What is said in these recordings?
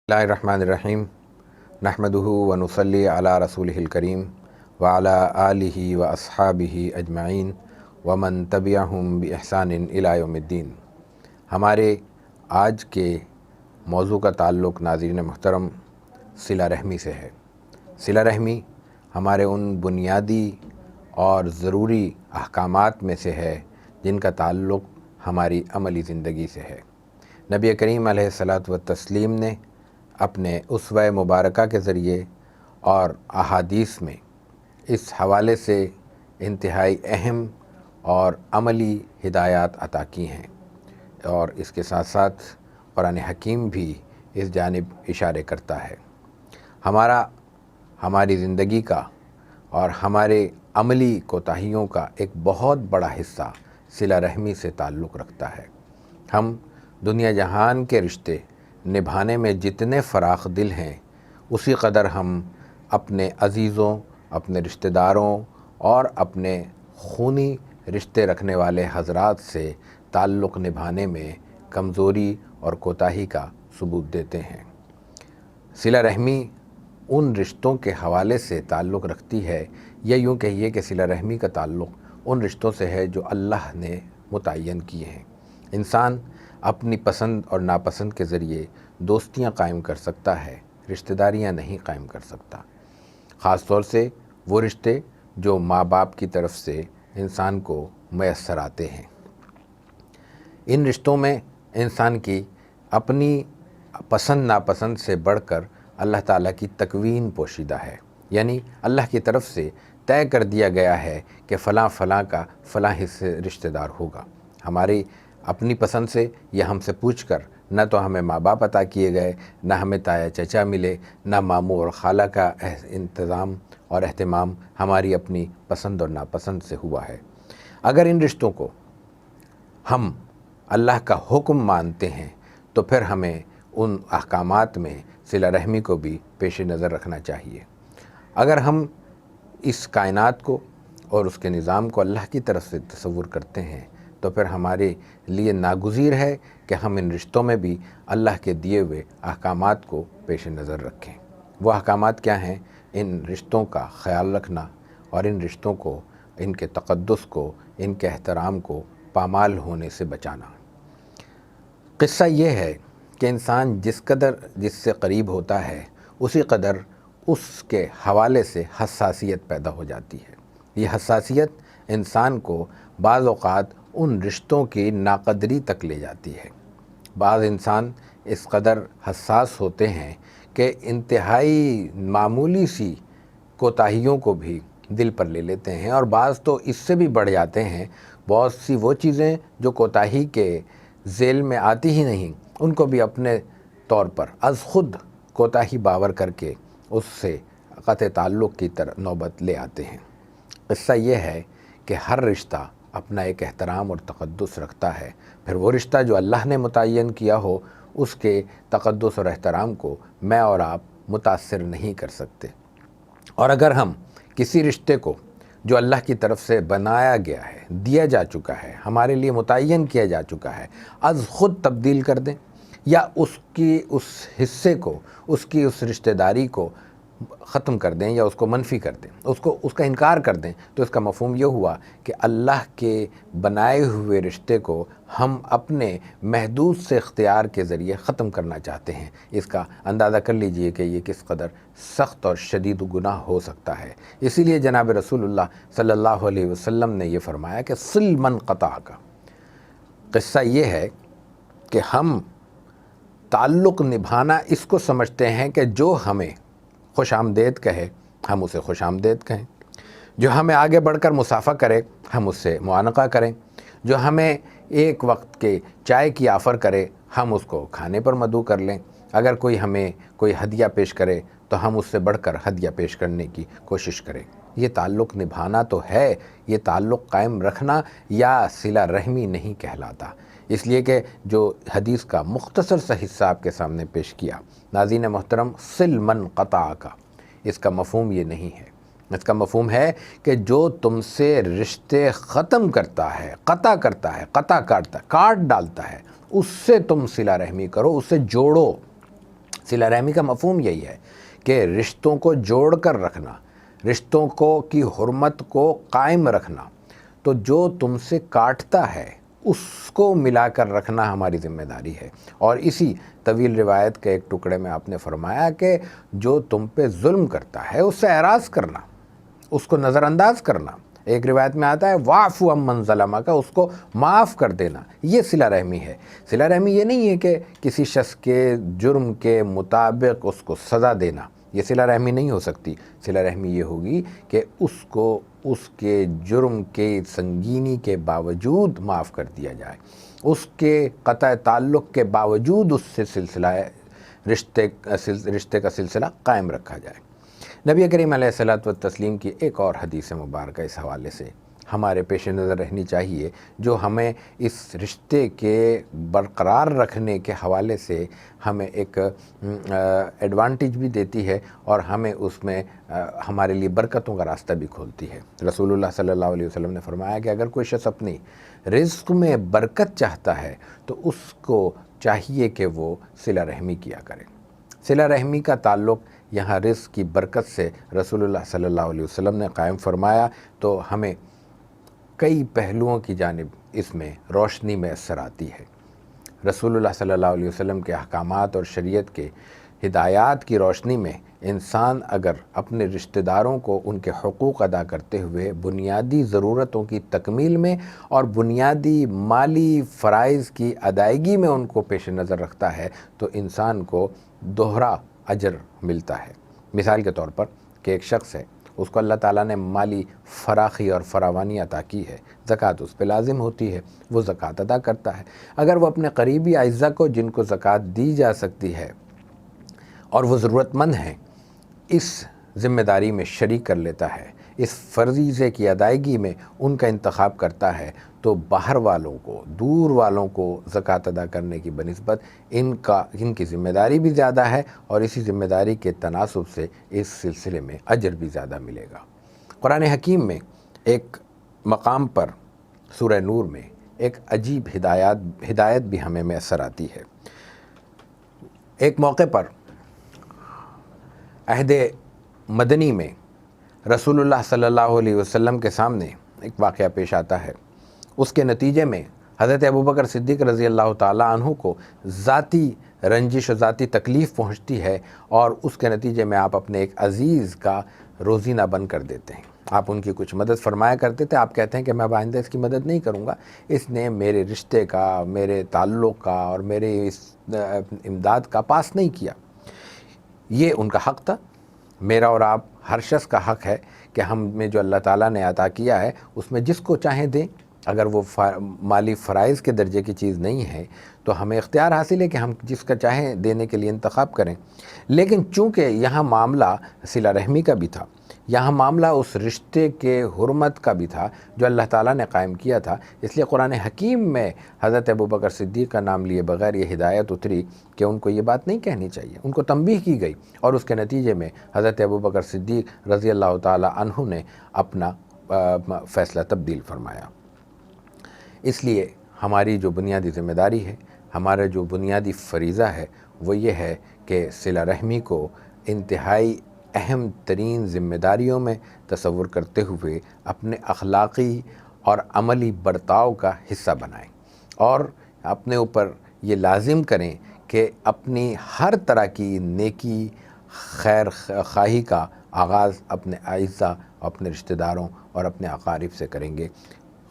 اللہ الرحمن الرحیم نحمدہ ونصلی علی رسولہ الکریم وعلی آلہ واصحابہ اجمعین ومن تبعہم بإحسان الی یوم الدین۔ ہمارے آج کے موضوع کا تعلق ناظرین محترم صلہ رحمی سے ہے۔ صلہ رحمی ہمارے ان بنیادی اور ضروری احکامات میں سے ہے جن کا تعلق ہماری عملی زندگی سے ہے۔ نبی کریم علیہ الصلاۃ والتسلیم نے اپنے اسوہ مبارکہ کے ذریعے اور احادیث میں اس حوالے سے انتہائی اہم اور عملی ہدایات عطا کی ہیں، اور اس کے ساتھ ساتھ قرآن حکیم بھی اس جانب اشارے کرتا ہے۔ ہماری زندگی کا اور ہمارے عملی کوتاہیوں کا ایک بہت بڑا حصہ صلہ رحمی سے تعلق رکھتا ہے۔ ہم دنیا جہان کے رشتے نبھانے میں جتنے فراخ دل ہیں، اسی قدر ہم اپنے عزیزوں، اپنے رشتہ داروں اور اپنے خونی رشتے رکھنے والے حضرات سے تعلق نبھانے میں کمزوری اور کوتاہی کا ثبوت دیتے ہیں۔ صلہ رحمی ان رشتوں کے حوالے سے تعلق رکھتی ہے، یا یوں کہیے کہ صلہ رحمی کا تعلق ان رشتوں سے ہے جو اللہ نے متعین کیے ہیں۔ انسان اپنی پسند اور ناپسند کے ذریعے دوستیاں قائم کر سکتا ہے، رشتہ داریاں نہیں قائم کر سکتا، خاص طور سے وہ رشتے جو ماں باپ کی طرف سے انسان کو میسر آتے ہیں۔ ان رشتوں میں انسان کی اپنی پسند ناپسند سے بڑھ کر اللہ تعالیٰ کی تکوین پوشیدہ ہے، یعنی اللہ کی طرف سے طے کر دیا گیا ہے کہ فلاں فلاں کا فلاں حصے رشتہ دار ہوگا۔ ہماری اپنی پسند سے یا ہم سے پوچھ کر نہ تو ہمیں ماں باپ عطا کیے گئے، نہ ہمیں تایا چچا ملے، نہ ماموں اور خالہ کا انتظام اور اہتمام، ہماری اپنی پسند اور ناپسند سے ہوا ہے۔ اگر ان رشتوں کو ہم اللہ کا حکم مانتے ہیں تو پھر ہمیں ان احکامات میں صلہ رحمی کو بھی پیش نظر رکھنا چاہیے۔ اگر ہم اس کائنات کو اور اس کے نظام کو اللہ کی طرف سے تصور کرتے ہیں تو پھر ہمارے لیے ناگزیر ہے کہ ہم ان رشتوں میں بھی اللہ کے دیے ہوئے احکامات کو پیش نظر رکھیں۔ وہ احکامات کیا ہیں؟ ان رشتوں کا خیال رکھنا اور ان رشتوں کو، ان کے تقدس کو، ان کے احترام کو پامال ہونے سے بچانا۔ قصہ یہ ہے کہ انسان جس سے قریب ہوتا ہے اسی قدر اس کے حوالے سے حساسیت پیدا ہو جاتی ہے۔ یہ حساسیت انسان کو بعض اوقات ان رشتوں کی ناقدری تک لے جاتی ہے۔ بعض انسان اس قدر حساس ہوتے ہیں کہ انتہائی معمولی سی کوتاہیوں کو بھی دل پر لے لیتے ہیں، اور بعض تو اس سے بھی بڑھ جاتے ہیں۔ بہت سی وہ چیزیں جو کوتاہی کے ذیل میں آتی ہی نہیں، ان کو بھی اپنے طور پر از خود کوتاہی باور کر کے اس سے قطع تعلق کی طرح نوبت لے آتے ہیں۔ قصہ یہ ہے کہ ہر رشتہ اپنا ایک احترام اور تقدس رکھتا ہے، پھر وہ رشتہ جو اللہ نے متعین کیا ہو اس کے تقدس اور احترام کو میں اور آپ متاثر نہیں کر سکتے۔ اور اگر ہم کسی رشتے کو جو اللہ کی طرف سے بنایا گیا ہے، دیا جا چکا ہے، ہمارے لیے متعین کیا جا چکا ہے، از خود تبدیل کر دیں یا اس حصے کو، اس رشتہ داری کو ختم کر دیں یا اس کو منفی کر دیں، اس کا انکار کر دیں، تو اس کا مفہوم یہ ہوا کہ اللہ کے بنائے ہوئے رشتے کو ہم اپنے محدود سے اختیار کے ذریعے ختم کرنا چاہتے ہیں۔ اس کا اندازہ کر لیجئے کہ یہ کس قدر سخت اور شدید گناہ ہو سکتا ہے۔ اسی لیے جناب رسول اللہ صلی اللہ علیہ وسلم نے یہ فرمایا کہ صل من قطعک۔ قصہ یہ ہے کہ ہم تعلق نبھانا اس کو سمجھتے ہیں کہ جو ہمیں خوش آمدید کہے ہم اسے خوش آمدید کہیں، جو ہمیں آگے بڑھ کر مصافحہ کرے ہم اس سے معانقہ کریں، جو ہمیں ایک وقت کے چائے کی آفر کرے ہم اس کو کھانے پر مدعو کر لیں، اگر کوئی ہمیں کوئی ہدیہ پیش کرے تو ہم اس سے بڑھ کر ہدیہ پیش کرنے کی کوشش کریں۔ یہ تعلق نبھانا تو ہے، یہ تعلق قائم رکھنا یا صلہ رحمی نہیں کہلاتا۔ اس لیے کہ جو حدیث کا مختصر سا حصہ آپ کے سامنے پیش کیا، ناظرین محترم، صل من قطعک، اس کا مفہوم یہ نہیں ہے۔ اس کا مفہوم ہے کہ جو تم سے رشتے ختم کرتا ہے، قطع کرتا ہے، کاٹ ڈالتا ہے، اس سے تم صلہ رحمی کرو، اس سے جوڑو۔ صلہ رحمی کا مفہوم یہی ہے کہ رشتوں کو جوڑ کر رکھنا، رشتوں کی حرمت کو قائم رکھنا۔ تو جو تم سے کاٹتا ہے اس کو ملا کر رکھنا ہماری ذمہ داری ہے۔ اور اسی طویل روایت کے ایک ٹکڑے میں آپ نے فرمایا کہ جو تم پہ ظلم کرتا ہے اس سے اعراض کرنا، اس کو نظر انداز کرنا۔ ایک روایت میں آتا ہے واعفو عمن ظلم کا، اس کو معاف کر دینا، یہ صلہ رحمی ہے۔ صلہ رحمی یہ نہیں ہے کہ کسی شخص کے جرم کے مطابق اس کو سزا دینا، یہ صلہ رحمی نہیں ہو سکتی۔ صلہ رحمی یہ ہوگی کہ اس کو اس کے جرم کے سنگینی کے باوجود معاف کر دیا جائے، اس کے قطع تعلق کے باوجود اس سے رشتے کا سلسلہ قائم رکھا جائے۔ نبی کریم علیہ الصلوۃ والتسلیم کی ایک اور حدیث مبارکہ اس حوالے سے ہمارے پیش نظر رہنی چاہیے، جو ہمیں اس رشتے کے برقرار رکھنے کے حوالے سے ہمیں ایک ایڈوانٹیج بھی دیتی ہے اور ہمیں اس میں ہمارے لیے برکتوں کا راستہ بھی کھولتی ہے۔ رسول اللہ صلی اللہ علیہ وسلم نے فرمایا کہ اگر کوئی شخص اپنی رزق میں برکت چاہتا ہے تو اس کو چاہیے کہ وہ صلہ رحمی کیا کرے۔ صلہ رحمی کا تعلق یہاں رزق کی برکت سے رسول اللہ صلی اللہ علیہ وسلم نے قائم فرمایا، تو ہمیں کئی پہلوؤں کی جانب اس میں روشنی میسر آتی ہے۔ رسول اللہ صلی اللہ علیہ وسلم کے احکامات اور شریعت کے ہدایات کی روشنی میں انسان اگر اپنے رشتہ داروں کو ان کے حقوق ادا کرتے ہوئے بنیادی ضرورتوں کی تکمیل میں اور بنیادی مالی فرائض کی ادائیگی میں ان کو پیش نظر رکھتا ہے تو انسان کو دوہرا اجر ملتا ہے۔ مثال کے طور پر کہ ایک شخص ہے، اس کو اللہ تعالیٰ نے مالی فراخی اور فراوانی عطا کی ہے، زکوٰۃ اس پہ لازم ہوتی ہے، وہ زکوٰۃ ادا کرتا ہے۔ اگر وہ اپنے قریبی اعزاء کو جن کو زکوٰۃ دی جا سکتی ہے اور وہ ضرورت مند ہیں، اس ذمہ داری میں شریک کر لیتا ہے، اس فریضے کی ادائیگی میں ان کا انتخاب کرتا ہے، تو باہر والوں کو، دور والوں کو زکوٰۃ ادا کرنے کی بنسبت ان کی ذمہ داری بھی زیادہ ہے اور اسی ذمہ داری کے تناسب سے اس سلسلے میں اجر بھی زیادہ ملے گا۔ قرآن حکیم میں ایک مقام پر سورہ نور میں ایک عجیب ہدایت بھی ہمیں میسر آتی ہے۔ ایک موقع پر عہد مدنی میں رسول اللہ صلی اللہ علیہ وسلم کے سامنے ایک واقعہ پیش آتا ہے۔ اس کے نتیجے میں حضرت ابوبکر صدیق رضی اللہ تعالیٰ عنہ کو ذاتی رنجش و ذاتی تکلیف پہنچتی ہے اور اس کے نتیجے میں آپ اپنے ایک عزیز کا روزی نہ بند کر دیتے ہیں۔ آپ ان کی کچھ مدد فرمایا کرتے تھے، آپ کہتے ہیں کہ میں آئندہ اس کی مدد نہیں کروں گا، اس نے میرے رشتے کا، میرے تعلق کا اور میرے اس امداد کا پاس نہیں کیا۔ یہ ان کا حق تھا، میرا اور آپ ہر شخص کا حق ہے کہ ہم میں جو اللہ تعالیٰ نے عطا کیا ہے اس میں جس کو چاہیں دیں۔ اگر وہ مالی فرائض کے درجے کی چیز نہیں ہے تو ہمیں اختیار حاصل ہے کہ ہم جس کا چاہیں دینے کے لیے انتخاب کریں۔ لیکن چونکہ یہاں معاملہ صلہ رحمی کا بھی تھا، یہاں معاملہ اس رشتے کے حرمت کا بھی تھا جو اللہ تعالیٰ نے قائم کیا تھا، اس لیے قرآن حکیم میں حضرت ابوبکر صدیق کا نام لیے بغیر یہ ہدایت اتری کہ ان کو یہ بات نہیں کہنی چاہیے، ان کو تنبیہ کی گئی اور اس کے نتیجے میں حضرت ابوبکر صدیق رضی اللہ تعالیٰ عنہ نے اپنا فیصلہ تبدیل فرمایا۔ اس لیے ہماری جو بنیادی ذمہ داری ہے، ہمارا جو بنیادی فریضہ ہے وہ یہ ہے کہ صلہ رحمی کو انتہائی اہم ترین ذمہ داریوں میں تصور کرتے ہوئے اپنے اخلاقی اور عملی برتاؤ کا حصہ بنائیں اور اپنے اوپر یہ لازم کریں کہ اپنی ہر طرح کی نیکی خیر خواہی کا آغاز اپنے اعزاء، اپنے رشتہ داروں اور اپنے اقارب سے کریں گے،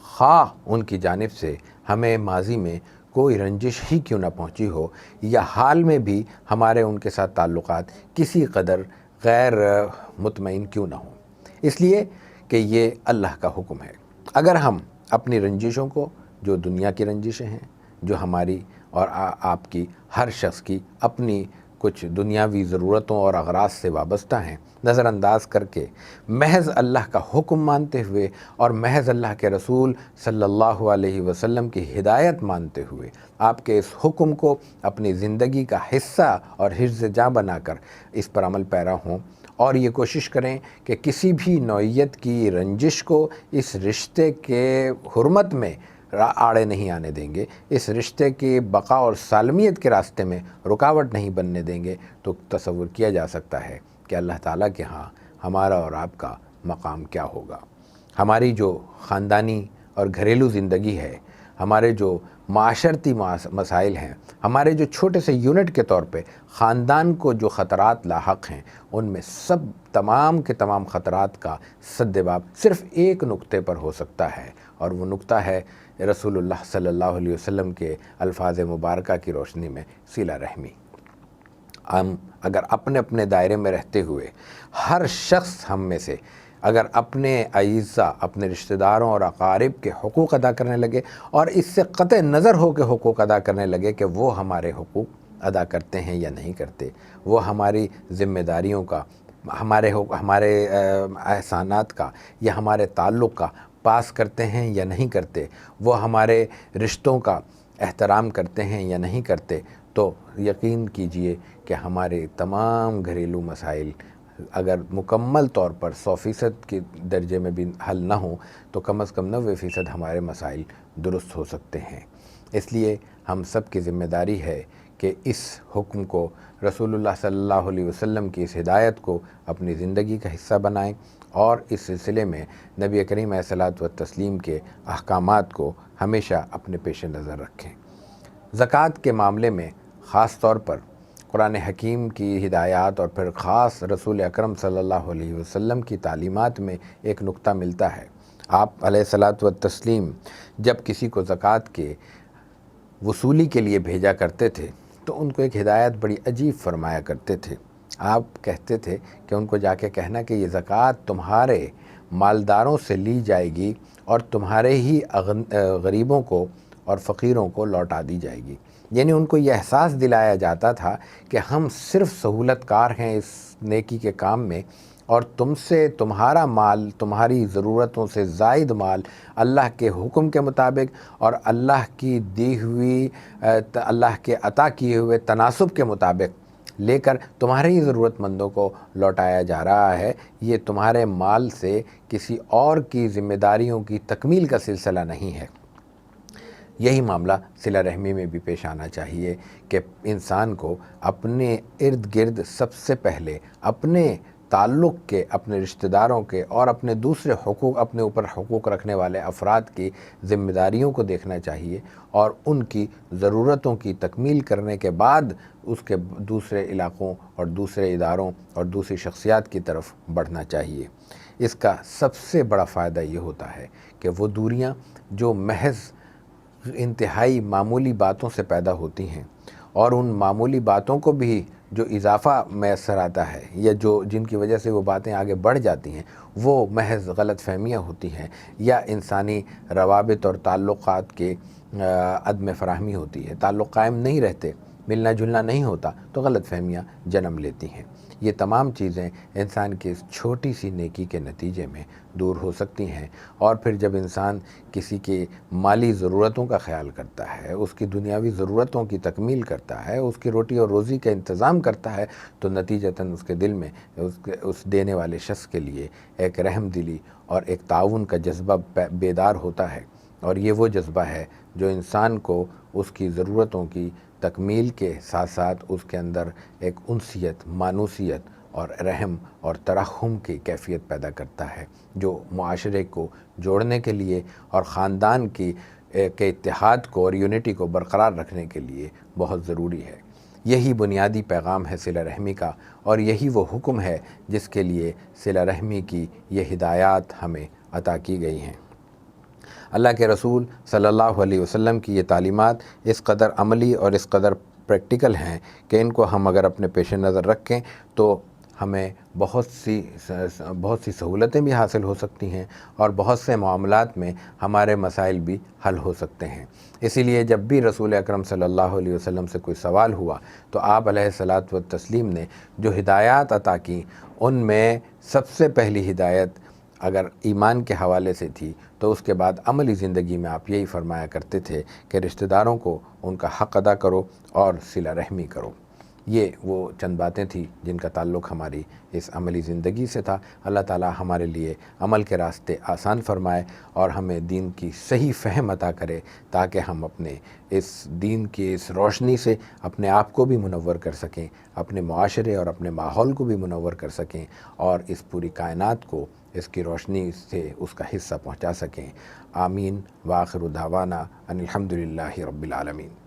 خواہ ان کی جانب سے ہمیں ماضی میں کوئی رنجش ہی کیوں نہ پہنچی ہو یا حال میں بھی ہمارے ان کے ساتھ تعلقات کسی قدر غیر مطمئن کیوں نہ ہوں، اس لیے کہ یہ اللہ کا حکم ہے۔ اگر ہم اپنی رنجشوں کو، جو دنیا کی رنجشیں ہیں، جو ہماری اور آپ کی ہر شخص کی اپنی کچھ دنیاوی ضرورتوں اور اغراض سے وابستہ ہیں، نظر انداز کر کے محض اللہ کا حکم مانتے ہوئے اور محض اللہ کے رسول صلی اللہ علیہ وسلم کی ہدایت مانتے ہوئے آپ کے اس حکم کو اپنی زندگی کا حصہ اور حفظ جاں بنا کر اس پر عمل پیرا ہوں اور یہ کوشش کریں کہ کسی بھی نوعیت کی رنجش کو اس رشتے کے حرمت میں آڑے نہیں آنے دیں گے، اس رشتے کی بقا اور سالمیت کے راستے میں رکاوٹ نہیں بننے دیں گے، تو تصور کیا جا سکتا ہے کہ اللہ تعالیٰ کے ہاں ہمارا اور آپ کا مقام کیا ہوگا۔ ہماری جو خاندانی اور گھریلو زندگی ہے، ہمارے جو معاشرتی مسائل ہیں، ہمارے جو چھوٹے سے یونٹ کے طور پہ خاندان کو جو خطرات لاحق ہیں، ان میں تمام کے تمام خطرات کا سدباب صرف ایک نقطے پر ہو سکتا ہے، اور وہ نقطہ ہے رسول اللہ صلی اللہ علیہ وسلم کے الفاظ مبارکہ کی روشنی میں صلہ رحمی۔ ہم اگر اپنے اپنے دائرے میں رہتے ہوئے ہر شخص ہم میں سے اگر اپنے اعزاء، اپنے رشتہ داروں اور اقارب کے حقوق ادا کرنے لگے، اور اس سے قطع نظر ہو کے حقوق ادا کرنے لگے کہ وہ ہمارے حقوق ادا کرتے ہیں یا نہیں کرتے، وہ ہماری ذمہ داریوں کا، ہمارے احسانات کا یا ہمارے تعلق کا پاس کرتے ہیں یا نہیں کرتے، وہ ہمارے رشتوں کا احترام کرتے ہیں یا نہیں کرتے، تو یقین کیجئے کہ ہمارے تمام گھریلو مسائل اگر مکمل طور پر 100% کے درجے میں بھی حل نہ ہوں تو کم از کم 90% ہمارے مسائل درست ہو سکتے ہیں۔ اس لیے ہم سب کی ذمہ داری ہے کہ اس حکم کو، رسول اللہ صلی اللہ علیہ وسلم کی اس ہدایت کو اپنی زندگی کا حصہ بنائیں، اور اس سلسلے میں نبی کریم علیہ الصلوۃ والتسلیم کے احکامات کو ہمیشہ اپنے پیش نظر رکھیں۔ زکوٰۃ کے معاملے میں خاص طور پر قرآن حکیم کی ہدایات اور پھر خاص رسول اکرم صلی اللہ علیہ وسلم کی تعلیمات میں ایک نقطہ ملتا ہے۔ آپ علیہ الصلوۃ والتسلیم جب کسی کو زکوٰۃ کے وصولی کے لیے بھیجا کرتے تھے تو ان کو ایک ہدایت بڑی عجیب فرمایا کرتے تھے۔ آپ کہتے تھے کہ ان کو جا کے کہنا کہ یہ زکوٰۃ تمہارے مالداروں سے لی جائے گی اور تمہارے ہی غریبوں کو اور فقیروں کو لوٹا دی جائے گی۔ یعنی ان کو یہ احساس دلایا جاتا تھا کہ ہم صرف سہولت کار ہیں اس نیکی کے کام میں، اور تم سے تمہارا مال، تمہاری ضرورتوں سے زائد مال اللہ کے حکم کے مطابق اور اللہ کی دی ہوئی، اللہ کے عطا کیے ہوئے تناسب کے مطابق لے کر تمہارے ہی ضرورت مندوں کو لوٹایا جا رہا ہے۔ یہ تمہارے مال سے کسی اور کی ذمہ داریوں کی تکمیل کا سلسلہ نہیں ہے۔ یہی معاملہ صلہ رحمی میں بھی پیش آنا چاہیے کہ انسان کو اپنے ارد گرد سب سے پہلے اپنے تعلق کے، اپنے رشتہ داروں کے اور اپنے دوسرے حقوق، اپنے اوپر حقوق رکھنے والے افراد کی ذمہ داریوں کو دیکھنا چاہیے، اور ان کی ضرورتوں کی تکمیل کرنے کے بعد اس کے دوسرے علاقوں اور دوسرے اداروں اور دوسری شخصیات کی طرف بڑھنا چاہیے۔ اس کا سب سے بڑا فائدہ یہ ہوتا ہے کہ وہ دوریاں جو محض انتہائی معمولی باتوں سے پیدا ہوتی ہیں، اور ان معمولی باتوں کو بھی جو اضافہ میسر آتا ہے یا جن کی وجہ سے وہ باتیں آگے بڑھ جاتی ہیں، وہ محض غلط فہمیاں ہوتی ہیں یا انسانی روابط اور تعلقات کے عدم فراہمی ہوتی ہے، تعلق قائم نہیں رہتے، ملنا جلنا نہیں ہوتا تو غلط فہمیاں جنم لیتی ہیں۔ یہ تمام چیزیں انسان کی اس چھوٹی سی نیکی کے نتیجے میں دور ہو سکتی ہیں، اور پھر جب انسان کسی کی مالی ضرورتوں کا خیال کرتا ہے، اس کی دنیاوی ضرورتوں کی تکمیل کرتا ہے، اس کی روٹی اور روزی کا انتظام کرتا ہے، تو نتیجتاً اس کے دل میں اس دینے والے شخص کے لیے ایک رحم دلی اور ایک تعاون کا جذبہ بیدار ہوتا ہے، اور یہ وہ جذبہ ہے جو انسان کو اس کی ضرورتوں کی تکمیل کے ساتھ ساتھ اس کے اندر ایک انسیت، مانوسیت اور رحم اور ترحم کی کیفیت پیدا کرتا ہے، جو معاشرے کو جوڑنے کے لیے اور خاندان کے اتحاد کو اور یونٹی کو برقرار رکھنے کے لیے بہت ضروری ہے۔ یہی بنیادی پیغام ہے صلہ رحمی کا، اور یہی وہ حکم ہے جس کے لیے صلہ رحمی کی یہ ہدایات ہمیں عطا کی گئی ہیں۔ اللہ کے رسول صلی اللہ علیہ وسلم کی یہ تعلیمات اس قدر عملی اور اس قدر پریکٹیکل ہیں کہ ان کو ہم اگر اپنے پیش نظر رکھیں تو ہمیں بہت سی سہولتیں بھی حاصل ہو سکتی ہیں، اور بہت سے معاملات میں ہمارے مسائل بھی حل ہو سکتے ہیں۔ اسی لیے جب بھی رسول اکرم صلی اللہ علیہ وسلم سے کوئی سوال ہوا تو آپ علیہ الصلوۃ والتسلیم نے جو ہدایات عطا کی، ان میں سب سے پہلی ہدایت اگر ایمان کے حوالے سے تھی تو اس کے بعد عملی زندگی میں آپ یہی فرمایا کرتے تھے کہ رشتہ داروں کو ان کا حق ادا کرو اور صلہ رحمی کرو۔ یہ وہ چند باتیں تھیں جن کا تعلق ہماری اس عملی زندگی سے تھا۔ اللہ تعالی ہمارے لیے عمل کے راستے آسان فرمائے اور ہمیں دین کی صحیح فہم عطا کرے، تاکہ ہم اپنے اس دین کی اس روشنی سے اپنے آپ کو بھی منور کر سکیں، اپنے معاشرے اور اپنے ماحول کو بھی منور کر سکیں، اور اس پوری کائنات کو اس کی روشنی سے اس کا حصہ پہنچا سکیں۔ آمین۔ وآخر دعوانا ان الحمد للہ رب العالمین۔